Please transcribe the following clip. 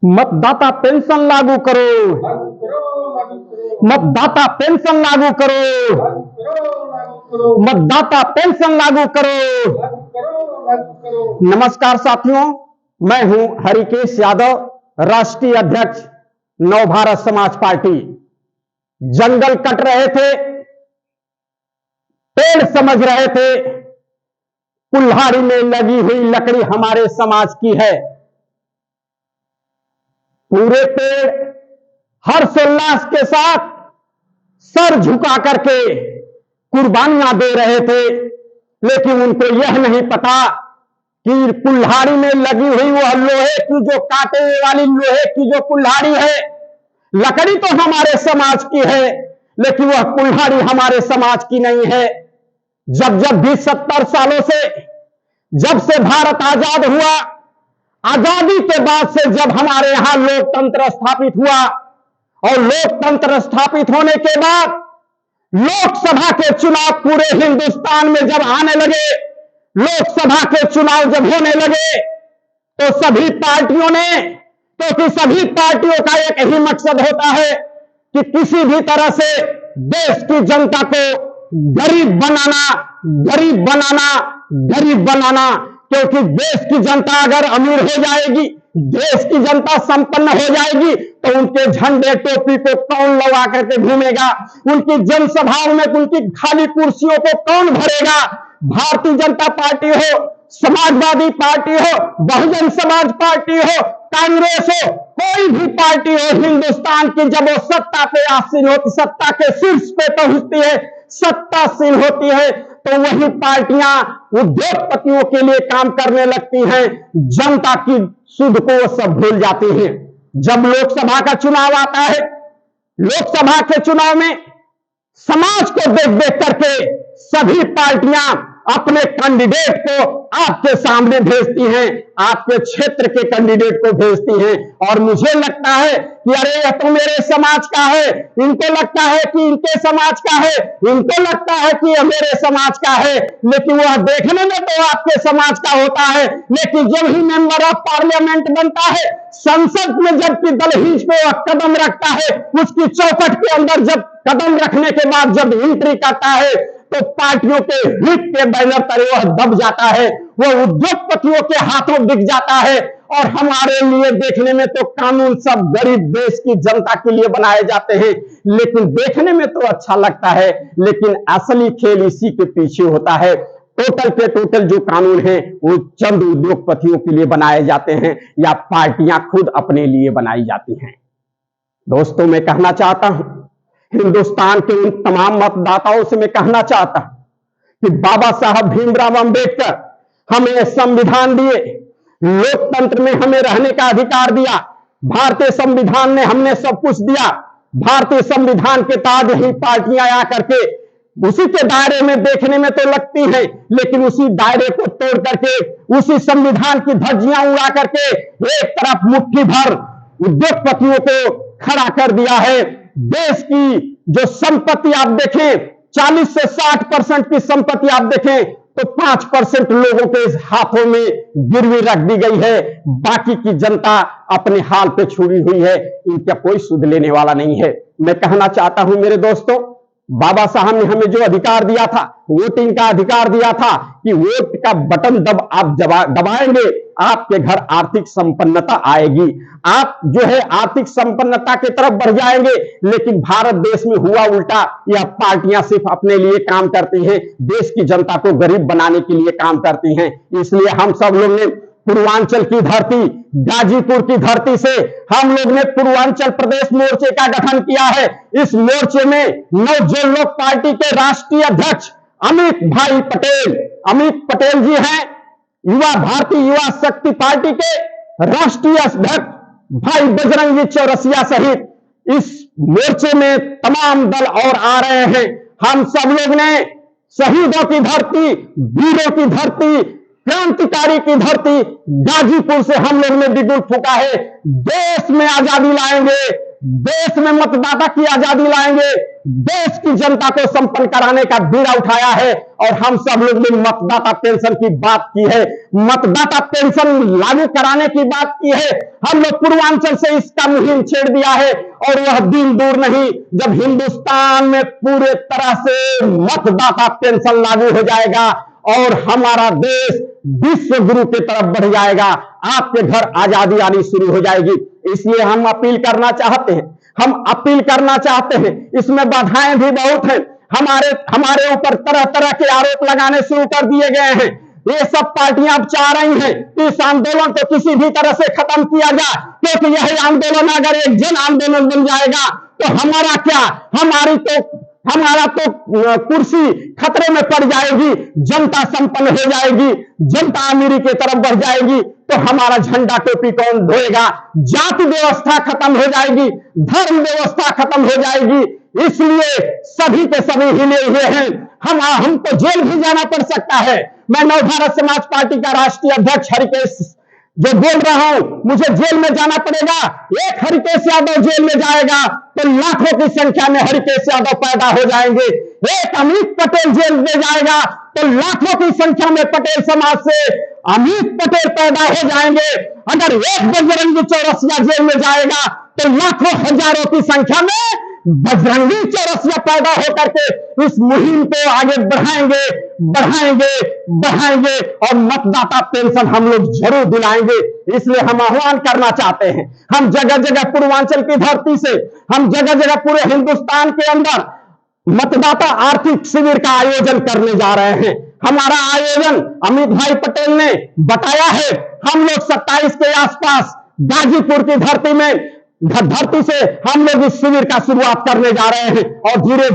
मतदाता पेंशन लागू करो, मतदाता पेंशन लागू करो, मतदाता पेंशन लागू करो। नमस्कार साथियों, मैं हूं हरिकेश यादव, राष्ट्रीय अध्यक्ष नव भारत समाज पार्टी। जंगल कट रहे थे, पेड़ समझ रहे थे, कुल्हाड़ी में लगी हुई लकड़ी हमारे समाज की है। पूरे पेड़ हर्षोल्लास के साथ सर झुका करके कुर्बानियां दे रहे थे, लेकिन उनको यह नहीं पता कि कुल्हाड़ी में लगी हुई वह लोहे की, जो कांटे वाली लोहे की जो कुल्हाड़ी है, लकड़ी तो हमारे समाज की है, लेकिन वह कुल्हाड़ी हमारे समाज की नहीं है। जब भी 70 सालों से, जब से भारत आजाद हुआ, आजादी के बाद से जब हमारे यहां लोकतंत्र स्थापित हुआ, और लोकतंत्र स्थापित होने के बाद लोकसभा के चुनाव पूरे हिंदुस्तान में जब आने लगे, लोकसभा के चुनाव जब होने लगे, तो सभी पार्टियों ने, क्योंकि सभी पार्टियों का एक ही मकसद होता है कि किसी भी तरह से देश की जनता को गरीब बनाना, गरीब बनाना, गरीब बनाना। क्योंकि देश की जनता अगर अमीर हो जाएगी, देश की जनता संपन्न हो जाएगी, तो उनके झंडे टोपी को कौन लगा करके घूमेगा, उनकी जनसभाओं में उनकी खाली कुर्सियों को कौन भरेगा। भारतीय जनता पार्टी हो, समाजवादी पार्टी हो, बहुजन समाज पार्टी हो, कांग्रेस हो, कोई भी पार्टी हो हिंदुस्तान की, जब वो सत्ता पे आसीन होती, सत्ता के शीर्ष पे पहुंचती है, सत्तासीन होती है, तो वही पार्टियां उद्योगपतियों के लिए काम करने लगती हैं, जनता की सुध को वो सब भूल जाती हैं। जब लोकसभा का चुनाव आता है, लोकसभा के चुनाव में समाज को देख देख करके सभी पार्टियां अपने कैंडिडेट को आपके सामने भेजती हैं, आपके क्षेत्र के कैंडिडेट को भेजती हैं, और मुझे लगता है कि अरे यह तो मेरे समाज का है, इनको लगता है कि इनके समाज का है, इनको लगता है कि यह मेरे समाज का है, लेकिन वह देखने में तो आपके समाज का होता है, लेकिन जब ही मेंबर ऑफ पार्लियामेंट बनता है, संसद में जबकि दहलीज पे वह कदम रखता है, उसकी चौखट के अंदर जब कदम रखने के बाद जब एंट्री करता है, तो पार्टियों के हित के बैनर तले वह दब जाता है, वह उद्योगपतियों के हाथों बिक जाता है। और हमारे लिए देखने में तो कानून सब गरीब देश की जनता के लिए बनाए जाते हैं, लेकिन देखने में तो अच्छा लगता है, लेकिन असली खेल इसी के पीछे होता है। टोटल के टोटल जो कानून है वो चंद उद्योगपतियों के लिए बनाए जाते हैं, या पार्टियां खुद अपने लिए बनाई जाती हैं। दोस्तों, मैं कहना चाहता हूं, हिंदुस्तान के उन तमाम मतदाताओं से मैं कहना चाहता हूं कि बाबा साहब भीमराव अंबेडकर हमें संविधान दिए, लोकतंत्र में हमें रहने का अधिकार दिया, भारतीय संविधान ने हमने सब कुछ दिया। भारतीय संविधान के तहत यही पार्टियां आकर के उसी के दायरे में देखने में तो लगती हैं, लेकिन उसी दायरे को तोड़ करके, उसी संविधान की धज्जियां उड़ा करके एक तरफ मुट्ठी भर उद्योगपतियों को खड़ा कर दिया है। देश की जो संपत्ति आप देखें, 40 से 60% की संपत्ति आप देखें, तो 5% लोगों के हाथों में गिरवी रख दी गई है, बाकी की जनता अपने हाल पे छुड़ी हुई है, इनका कोई सुध लेने वाला नहीं है। मैं कहना चाहता हूं मेरे दोस्तों, बाबा साहब ने हमें जो अधिकार दिया था, वोटिंग का अधिकार दिया था, कि वोट का बटन दब आप दबाएंगे, आपके घर आर्थिक संपन्नता आएगी, आप जो है आर्थिक संपन्नता की तरफ बढ़ जाएंगे। लेकिन भारत देश में हुआ उल्टा, यह पार्टियां सिर्फ अपने लिए काम करती हैं, देश की जनता को गरीब बनाने के लिए काम करती हैं। इसलिए हम सब लोग ने पूर्वांचल की धरती, गाजीपुर की धरती से हम लोग ने पूर्वांचल प्रदेश मोर्चे का गठन किया है। इस मोर्चे में नवजोत लोक पार्टी के राष्ट्रीय अध्यक्ष अमित भाई पटेल, अमित पटेल जी हैं, युवा भारतीय युवा शक्ति पार्टी के राष्ट्रीय अध्यक्ष भाई बजरंगी चौरसिया सहित इस मोर्चे में तमाम दल और आ रहे हैं। हम सब लोग ने शहीदों की धरती, वीरों की धरती, क्रांतिकारी की धरती गाजीपुर से हम लोग ने बिगुल फूका है। देश में आजादी लाएंगे, देश में मतदाता की आजादी लाएंगे, देश की जनता को संपन्न कराने का बीड़ा उठाया है। और हम सब लोग ने मतदाता पेंशन की बात की है, मतदाता पेंशन लागू कराने की बात की है। हम लोग पूर्वांचल से इसका मुहिम छेड़ दिया है और वह दिन दूर नहीं जब हिंदुस्तान में पूरे तरह से मतदाता पेंशन लागू हो जाएगा और हमारा देश विश्व गुरु की तरफ बढ़ जाएगा। आपके घर आजादी आनी शुरू हो जाएगी। इसलिए हम अपील करना चाहते हैं, इसमें बाधाएं भी बहुत हैं। हमारे ऊपर तरह तरह के आरोप लगाने शुरू कर दिए गए हैं। ये सब पार्टियां अब चाह रही हैं कि इस आंदोलन को किसी भी तरह से खत्म किया जाए, क्योंकि यह आंदोलन अगर एक जन आंदोलन बन जाएगा तो हमारा क्या, हमारा तो कुर्सी खतरे में पड़ जाएगी, जनता संपन्न हो जाएगी, जनता अमीरी की तरफ बढ़ जाएगी, तो हमारा झंडा टोपी कौन ढोएगा? जाति व्यवस्था खत्म हो जाएगी, धर्म व्यवस्था खत्म हो जाएगी। इसलिए सभी के सभी हिले हुए हैं। हमको जेल भी जाना पड़ सकता है। मैं नव भारत समाज पार्टी का राष्ट्रीय अध्यक्ष हरिकेश जो बोल रहा हूं, मुझे जेल में जाना पड़ेगा। एक हरिकेश यादव जेल में जाएगा तो लाखों की संख्या में हरिकेश यादव पैदा हो जाएंगे। एक अमित पटेल जेल में जाएगा तो लाखों की संख्या में पटेल समाज से अमित पटेल पैदा हो जाएंगे। अगर एक बजरंगी चौरसिया जेल में जाएगा तो लाखों हजारों की संख्या में बजरंगी चौरसिया पैदा होकर के इस मुहिम को आगे बढ़ाएंगे और मतदाता पेंशन हम लोग जरूर दिलाएंगे। इसलिए हम आह्वान करना चाहते हैं, हम जगह जगह पूर्वांचल की धरती से, हम जगह जगह पूरे हिंदुस्तान के अंदर मतदाता आर्थिक शिविर का आयोजन करने जा रहे हैं। हमारा आयोजन अमित भाई पटेल ने बताया है। हम लोग 27 के आसपास गाजीपुर की धरती से हम लोग इस शिविर का शुरुआत करने जा रहे हैं और धीरे